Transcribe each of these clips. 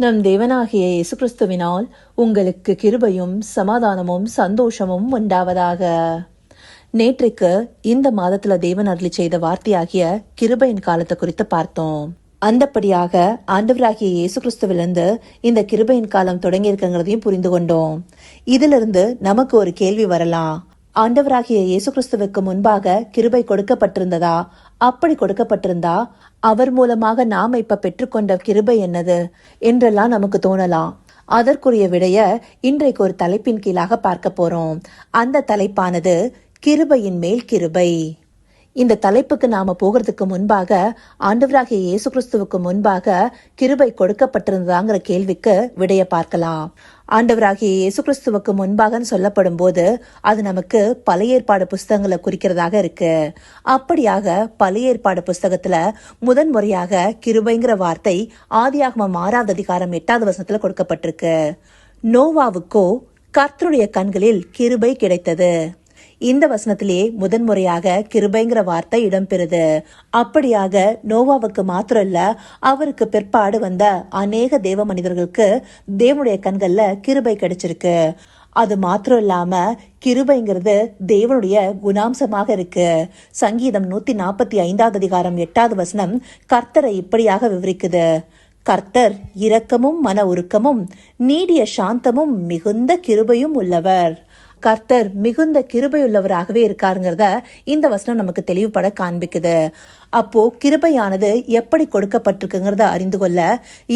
நம் தேவனாகிய இயேசு கிறிஸ்துவினால் உங்களுக்கு கிருபையும் சமாதானமும் சந்தோஷமும் உண்டாவதாக. நேற்றைக்கு இந்த மாதத்துல தேவன் அருளி செய்த வார்த்தையாகிய கிருபையின் காலத்தை குறித்து பார்த்தோம். அந்தப்படியாக ஆண்டவராகிய இயேசு கிறிஸ்துவிலிருந்து இந்த கிருபையின் காலம் தொடங்கி இருக்குங்கிறதையும் புரிந்து கொண்டோம். இதிலிருந்து நமக்கு ஒரு கேள்வி வரலாம். ஆண்டவராகிய இயேசு கிறிஸ்துவுக்கு முன்பாக கிருபை கொடுக்கப்பட்டிருந்ததா? அப்படி கொடுக்கப்பட்டிருந்தா அவர் மூலமாக நாம் இப்ப பெற்றுக்கொண்ட கிருபை என்னது என்றெல்லாம் நமக்கு தோணலாம். அதற்குரிய விடைய இன்றைக்கு ஒரு தலைப்பின் கீழாக பார்க்க போறோம். அந்த தலைப்பானது கிருபையின் மேல் கிருபை. இந்த தலைப்புக்கு நாம போகிறதுக்கு முன்பாக ஆண்டவராகிய இயேசு கிறிஸ்துவுக்கு முன்பாக கிருபை கொடுக்கப்பட்டிருந்ததாங்கிற கேள்விக்கு விடைய பார்க்கலாம். ஆண்டவராகிய இயேசு கிறிஸ்துவுக்கு முன்பாக சொல்லப்படும் போது அது நமக்கு பழைய ஏற்பாடு புஸ்தகங்களை குறிக்கிறதாக இருக்கு. அப்படியாக பழைய ஏற்பாடு புஸ்தகத்துல முதன்முறையாக கிருபைங்கிற வார்த்தை ஆதியாகமம் 6வது அதிகாரம் 8வது வசனத்துல கொடுக்கப்பட்டிருக்கு. நோவாவுக்கோ கர்த்தருடைய கண்களில் கிருபை கிடைத்தது. இந்த வசனத்திலே முதன்முறையாக கிருபைங்கிற வார்த்தை இடம்பெறுது. அப்படியாக நோவாவுக்கு மாத்திரம் இல்ல, அவருக்கு பிற்பாடு வந்த அநேக தேவ மனிதர்களுக்கு தேவனுடைய கண்கள்ல கிருபை கிடைச்சிருக்கு. அது மாத்திரம் இல்லாம கிருபைங்கிறது தேவனுடைய குணாம்சமாக இருக்கு. சங்கீதம் 145வது அதிகாரம் 8வது வசனம் கர்த்தரை இப்படியாக விவரிக்குது. கர்த்தர் இரக்கமும் மன உருக்கமும் நீடிய சாந்தமும் மிகுந்த கிருபையும் உள்ளவர். கர்த்தர் மிகுந்த கிருபையுள்ளவராகவே இருக்காருங்கிறத இந்த வசனம் நமக்கு தெளிவுபட காண்பிக்குது. அப்போ கிருபையானது எப்படி கொடுக்கப்பட்டிருக்குங்கிறத அறிந்து கொள்ள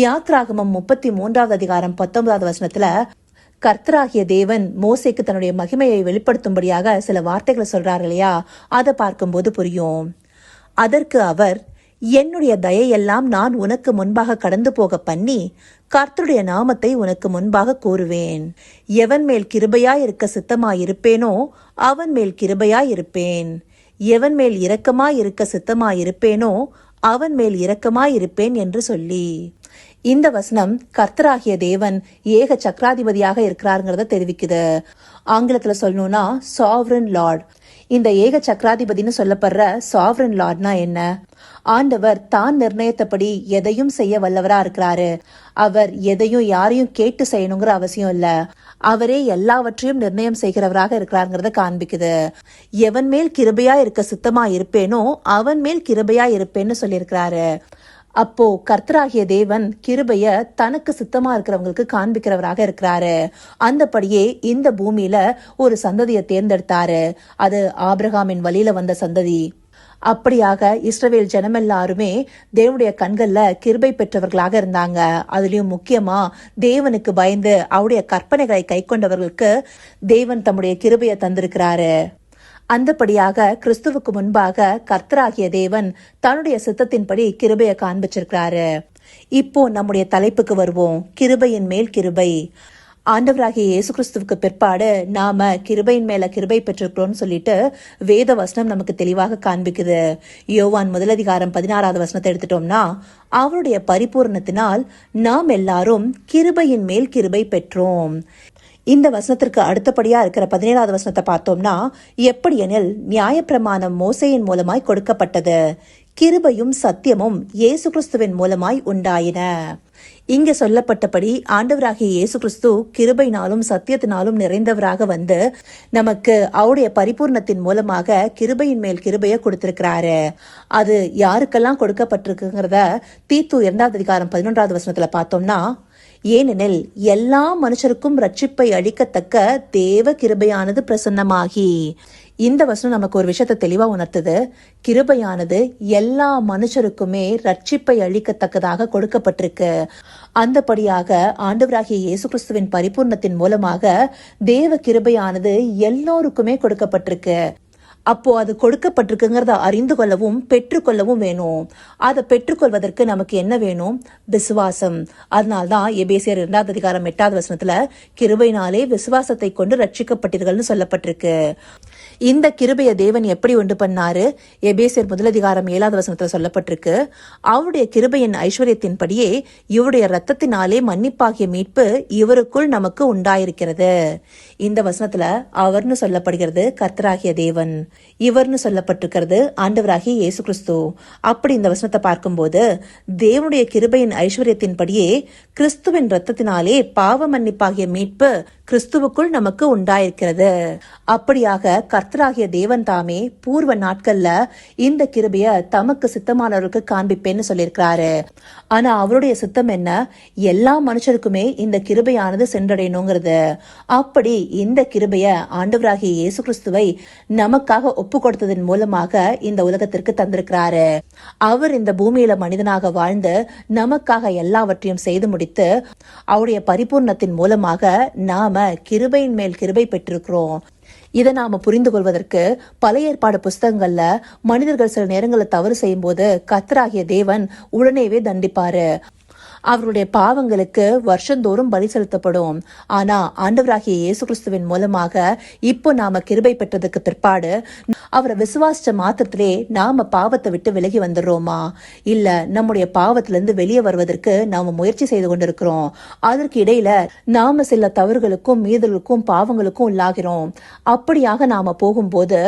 யாத்ராகமம் 33வது அதிகாரம் 19வது வசனத்துல கர்த்தராகிய தேவன் மோசேக்கு தன்னுடைய மகிமையை வெளிப்படுத்தும்படியாக சில வார்த்தைகளை சொல்றாரு இல்லையா, அதை பார்க்கும்போது புரியும். அதற்கு அவர், என்னுடைய தயையெல்லாம் நான் உனக்கு முன்பாக கடந்து போக பண்ணி கர்த்தருடைய நாமத்தை உனக்கு முன்பாக கூறுவேன். எவன் மேல் கிருபையாயிருக்க சித்தமாயிருப்பேனோ அவன் மேல் கிருபையாயிருப்பேன். எவன் மேல் இரக்கமாயிருக்க சித்தமாயிருப்பேனோ அவன் மேல் இரக்கமாயிருப்பேன் என்று சொல்லி. இந்த வசனம் கர்த்தராகிய தேவன் ஏக சக்கராதிபதியாக இருக்கிறாருங்கிறத தெரிவிக்குது. ஆங்கிலத்துல சொல்லணும்னா சாவரன் லார்ட். இந்த ஏக சக்கராதிபதினு சொல்லப்படுற சாவரன் லார்ட்னா என்ன? ஆண்டவர் தான் நிர்ணயத்தபடி எதையும் செய்ய வல்லவரா இருக்கிறாரு. அவர் எதையும் யாரையும் கேட்டு செய்யணுங்கிற அவசியம் இல்ல. அவரே எல்லாவற்றையும் நிர்ணயம் செய்கிறவராக இருக்கிறாருங்கிறத காண்பிக்குது. எவன் மேல் கிருபையா இருக்க சித்தமா இருப்பேனோ அவன் மேல் கிருபையா இருப்பேன்னு சொல்லியிருக்கிறாரு. அப்போ கர்த்தராகிய தேவன் கிருபைய தனக்கு சித்தமா இருக்கிறவங்களுக்கு காண்பிக்கிறவராக இருக்கிறாரு. அந்தபடியே இந்த பூமியில ஒரு சந்ததியை தேர்ந்தெடுத்தாரு. அது ஆபிரகாமின் வழியில வந்த சந்ததி. அப்படியாக இஸ்ரவேல் ஜனமெல்லாருமே தேவனுடைய கண்கள்ல கிருபை பெற்றவர்களாக இருந்தாங்க. அதுலயும் முக்கியமா தேவனுக்கு பயந்து அவருடைய கற்பனைகளை கை கொண்டவர்களுக்கு தேவன் தம்முடைய கிருபையை தந்திருக்கிறாரு. அந்தபடியாக கிறிஸ்துவுக்கு முன்பாக கர்த்தராகிய தேவன் தன்னுடைய சித்தத்தின்படி கிருபையை காண்பிச்சிருக்கிறாரு. இப்போ நம்முடைய தலைப்புக்கு வருவோம். கிருபையின் மேல் கிருபை. ஆண்டவராகிய இயேசு கிறிஸ்துவுக்கு பிற்பாடு நாம கிருபையின் மேல கிருபை பெற்றிருக்கிறோம்னு சொல்லிட்டு வேத வசனம் நமக்கு தெளிவாக காண்பிக்குது. யோவான் 1 அதிகாரம் 16வது வசனத்தை எடுத்துட்டோம்னா, அவருடைய பரிபூர்ணத்தினால் நாம் எல்லாரும் கிருபையின் மேல் கிருபை பெற்றோம். இந்த வசனத்திற்கு அடுத்தபடியா இருக்கிற 17வது வசனத்தை பார்த்தோம்னா, எப்படி எனில் நியாயப்பிரமாணம் மோசேயின் மூலமாய் கொடுக்கப்பட்டது, கிருபையும் சத்தியமும் இயேசு கிறிஸ்துவின் மூலமாய் உண்டாயின. இங்க சொல்லப்பட்டபடி ஆண்டவராகிய இயேசு கிறிஸ்து கிருபைனாலும் சத்தியத்தினாலும் நிறைந்தவராக வந்து நமக்கு அவருடைய பரிபூர்ணத்தின் மூலமாக கிருபையின் மேல் கிருபையை கொடுத்திருக்கிறாரு. அது யாருக்கெல்லாம் கொடுக்கப்பட்டிருக்குங்கிறத தீத்து 2வது அதிகாரம் 11வது வசனத்துல பார்த்தோம்னா, ஏனெனில் எல்லா மனுஷருக்கும் ரட்சிப்பை அளிக்கத்தக்க தேவ கிருபையானது பிரசன்னமாகி. இந்த வசனம் நமக்கு ஒரு விஷயத்தை தெளிவா உணர்த்துது. கிருபையானது எல்லா மனுஷருக்குமே ரட்சிப்பை அளிக்கத்தக்கதாக கொடுக்கப்பட்டிருக்கு. அந்தபடியாக ஆண்டவராகிய இயேசு கிறிஸ்துவின் பரிபூர்ணத்தின் மூலமாக தேவ கிருபையானது எல்லோருக்குமே கொடுக்கப்பட்டிருக்கு. அப்போ அது கொடுக்கப்பட்டிருக்குங்கிறத அறிந்து கொள்ளவும் பெற்றுக்கொள்ளவும் வேணும். அதை பெற்றுக்கொள்வதற்கு நமக்கு என்ன வேணும்? விசுவாசம். அதனால்தான் எபேசியர் 2வது அதிகாரம் 8வது வசனத்துல கிருபையினாலே விசுவாசத்தை கொண்டு ரட்சிக்கப்பட்டீர்கள்னு சொல்லப்பட்டிருக்கு. இந்த கிருபைய தேவன் எப்படி உண்டு பண்ணாரு? எபேசியர் 1 அதிகாரம் 7வது வசனத்துல சொல்லப்பட்டிருக்கு, அவருடைய கிருபையின் ஐஸ்வர்யத்தின்படியே இவருடைய இரத்தத்தினாலே மன்னிப்பாகிய மீட்பு இவருக்குள் நமக்கு உண்டாயிருக்கிறது. இந்த வசனத்துல அவர்னு சொல்லப்படுகிறது கர்த்தராகிய தேவன், இவர்னு சொல்லப்பட்டிருக்கிறது ஆண்டவராகிய இயேசு கிறிஸ்து. அப்படி இந்த வசனத்தை பார்க்கும்போது தேவனுடைய கிருபையின் ஐஸ்வர்யத்தின்படியே கிறிஸ்துவின் இரத்தத்தினாலே பாவ மன்னிப்பாகிய மீட்பு கிறிஸ்துவுக்குள் நமக்கு உண்டாயிருக்கிறது. அப்படியாக கர்த்தராகிய தேவன் தாமே பூர்வ நாட்கள்ல இந்த கிருபைய தமக்கு சித்தமானவர்களுக்கு காண்பிப்பேன்னு சொல்லியிருக்கிறாரு. ஆனா அவருடைய சித்தம் என்ன? எல்லா மனுஷருக்குமே இந்த கிருபையானது சென்றடையணுங்கிறது. அப்படி இந்த கிருபைய ஆண்டவராகிய இயேசு கிறிஸ்துவை நமக்காக ஒப்பு கொடுத்ததன் மூலமாக இந்த உலகத்திற்கு தந்திருக்கிறாரு. அவர் இந்த பூமியில மனிதனாக வாழ்ந்து நமக்காக எல்லாவற்றையும் செய்து முடித்து அவருடைய பரிபூர்ணத்தின் மூலமாக நாம கிருபையின் மேல் கிருபை பெற்றிருக்கிறோம். இதை நாம புரிந்து கொள்வதற்கு பழைய ஏற்பாடு புஸ்தகங்கள்ல மனிதர்கள் சில நேரங்களில் தவறு செய்யும் போது கர்த்தராகிய தேவன் உடனேவே தண்டிப்பாரு. அவருடைய பாவங்களுக்கு வருஷந்தோறும் பலி செலுத்தப்படும். ஆனா ஆண்டவராகிய இயேசு கிறிஸ்துவின் மூலமாக இப்போ நாம கிருபை பெற்றதுக்கு பிற்பாடு அவரை விசுவாசிச்ச மாத்திரத்திலே நாம பாவத்தை விட்டு விலகி வந்துடுறோமா? இல்ல நம்முடைய பாவத்திலிருந்து வெளியே வருவதற்கு நாம முயற்சி செய்து கொண்டிருக்கிறோம். அதற்கு இடையில நாம சில தவறுகளுக்கும் மீறலுக்கும் பாவங்களுக்கும் உள்ளாகிறோம். அப்படியாக நாம போகும்போது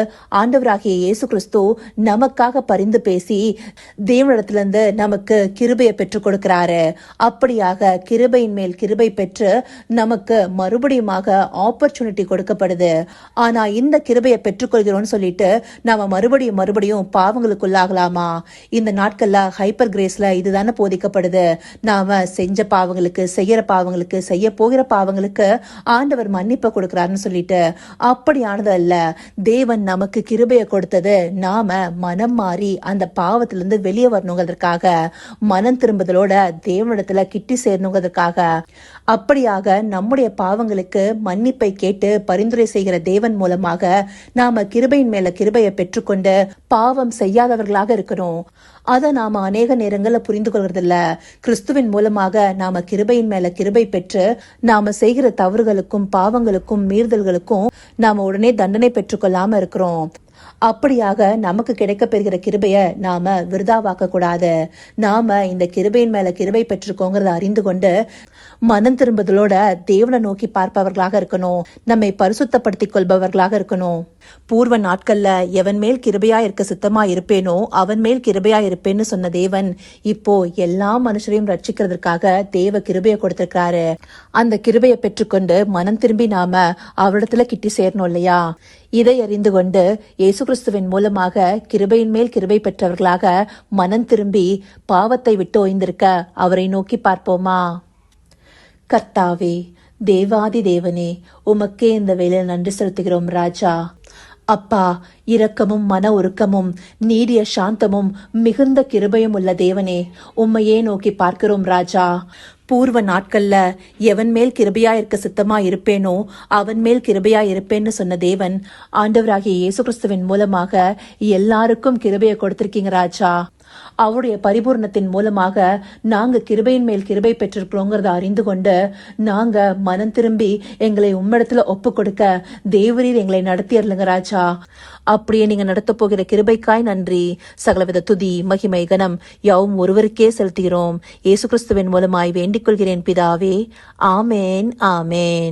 ஆண்டவராகிய இயேசு கிறிஸ்து நமக்காக பரிந்து பேசி தேவனிடத்திலிருந்து நமக்கு கிருபையை பெற்றுக் கொடுக்கிறாரு. அப்படியாக கிருபையின் மேல் கிருபை பெற்று நமக்கு மறுபடியுமாக ஆப்பர்ச்சுனிட்டி கொடுக்கப்படுது. ஆனா இந்த கிருபையை பெற்றுக்கொள்கிறோம்னு சொல்லிட்டு நாம மறுபடியும் பாவங்களுக்குள்ளாகலாமா? இந்த நாட்கள்ல ஹைப்பர் கிரேஸ்ல இதுதானே போதிக்கப்படுது. நாம செஞ்ச பாவங்களுக்கு, செய்யற பாவங்களுக்கு, செய்ய போகிற பாவங்களுக்கு ஆண்டவர் மன்னிப்பை கொடுக்கிறாருன்னு சொல்லிட்டு அப்படியானது அல்ல. தேவன் நமக்கு கிருபையை கொடுத்தது நாம மனம் மாறி அந்த பாவத்திலிருந்து வெளியே வரணுங்கிறதுக்காக, மனம் திரும்புதலோட தேவனிடத்துல கிட்டி சேரணுங்கிறதுக்காக. அப்படியாக நம்முடைய பாவங்களுக்கு மன்னிப்பை கேட்டு பரிந்துரை செய்கிற தேவன் மூலமாக நாம கிருபையின் மேல கிருபையை பெற்றுக்கொண்டு பாவம் செய்யாதவர்களாக இருக்கணும். அதை நாம அநேக நேரங்கள்ல புரிந்து கொள்றதில்ல. கிறிஸ்துவின் மூலமாக நாம கிருபையின் மேல கிருபை பெற்று நாம செய்கிற தவறுகளுக்கும் பாவங்களுக்கும் மீறுதல்களுக்கும் நாம உடனே தண்டனை பெற்றுக்கொள்ளாம இருக்கிறோம். அப்படியாக நமக்கு கிடைக்க பெறுகிற கிருபைய நாம விருதாவாக்க கூடாது. நாம இந்த கிருபையின் மேல கிருபை பெற்றுக்கோங்கிறத அறிந்து கொண்டு மனம் திரும்புதலோட தேவனை நோக்கி பார்ப்பவர்களாக இருக்கணும். நம்மை பரிசுத்தப்படுத்திக் கொள்பவர்களாக இருக்கணும். பூர்வ நாட்கள்ல எவன் மேல் கிருபையா இருக்க சித்தமா இருப்பேனோ அவன் மேல் கிருபையா இருப்பேன்னு சொன்ன தேவன் இப்போ எல்லா மனுஷரையும் ரட்சிக்கிறதுக்காக தேவ கிருபையை கொடுத்திருக்காரு. அந்த கிருபையை பெற்றுக்கொண்டு மனம் திரும்பி நாம அவரிடத்துல கிட்டி சேரணும் இல்லையா? இதை அறிந்து கொண்டு இயேசு கிறிஸ்துவின் மூலமாக கிருபையின் மேல் கிருபை பெற்றவர்களாக மனம் திரும்பி பாவத்தை விட்டு ஓய்ந்திருக்க அவரை நோக்கி பார்ப்போமா? கர்த்தாவே, தேவாதி தேவனே, உமக்கே இந்த வேளையில் நன்றி செலுத்துகிறோம் ராஜா. அப்பா, இரக்கமும் மன உருக்கமும் நீடிய சாந்தமும் மிகுந்த கிருபையும் உள்ள தேவனே, உம்மையே நோக்கி பார்க்கிறோம் ராஜா. பூர்வ நாட்கள்ல எவன் மேல் கிருபையா இருக்க சித்தமா இருப்பேனோ அவன் மேல் கிருபையா இருப்பேன்னு சொன்ன தேவன் ஆண்டவராகிய இயேசு கிறிஸ்துவின் மூலமாக எல்லாருக்கும் கிருபையை கொடுத்திருக்கீங்க ராஜா. அவருடைய பரிபூர்ணத்தின் மூலமாக நாங்க கிருபையின் மேல் கிருபை பெற்றிருக்கிறோங்கிறத அறிந்து கொண்டு நாங்க மனம் திரும்பி எங்களை உம்மிடத்துல ஒப்பு கொடுக்க தேவரீர் எங்களை நடத்தியர்லுங்க ராஜா. அப்படியே நீங்க நடத்த போகிற கிருபைக்காய் நன்றி. சகலவித துதி மகிமை கனம் யாவும் ஒருவருக்கே செலுத்துகிறோம். இயேசு கிறிஸ்துவின் மூலமாய் வேண்டிக் கொள்கிறேன் பிதாவே. ஆமேன், ஆமேன்.